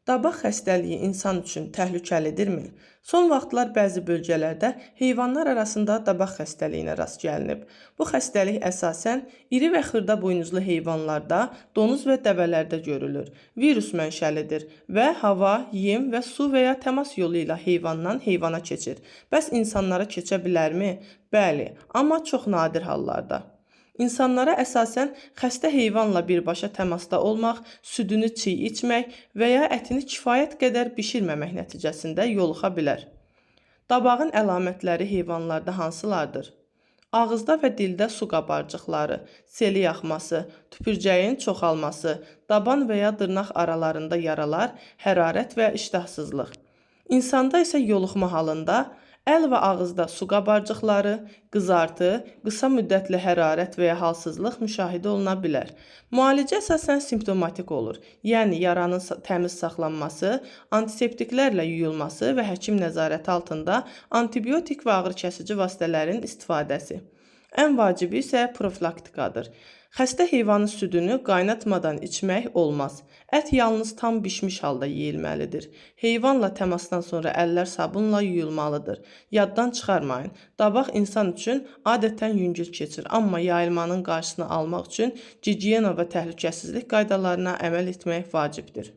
Dabaq xəstəliyi insan üçün təhlükəlidirmi? Son vaxtlar bəzi bölgələrdə heyvanlar arasında dabaq xəstəliyinə rast gəlinib. Bu xəstəlik əsasən iri və xırda buynuzlu heyvanlarda, donuz və dəvələrdə görülür. Virus mənşəlidir və hava, yem və su və ya təmas yolu ilə heyvandan heyvana keçir. Bəs insanlara keçə bilərmi? Bəli, amma çox nadir hallarda. İnsanlara əsasən xəstə heyvanla birbaşa təmasda olmaq, südünü çiy içmək və ya ətini kifayət qədər bişirməmək nəticəsində yoluxa bilər. Dabağın əlamətləri heyvanlarda hansılardır? Ağızda və dildə su qabarcıqları, seli axması, tüpürcəyin çoxalması, daban və ya dırnaq aralarında yaralar, hərarət və iştahsızlıq. İnsanda isə yoluxma halında əl və ağızda su qabarcıqları, qızartı, qısa müddətli hərarət və ya halsızlıq müşahidə oluna bilər. Müalicə əsasən simptomatik olur, yəni yaranın təmiz saxlanması, antiseptiklərlə yuyulması və həkim nəzarəti altında antibiotik və ağrıkəsici vasitələrin istifadəsi. Ən vacibi isə profilaktikadır. Xəstə heyvanın südünü qaynatmadan içmək olmaz. Ət yalnız tam bişmiş halda yeyilməlidir. Heyvanla təmasdan sonra əllər sabunla yuyulmalıdır. Yaddan çıxarmayın. Dabaq insan üçün adətən yüngül keçir, amma yayılmanın qarşısını almaq üçün gigiyena və təhlükəsizlik qaydalarına əməl etmək vacibdir.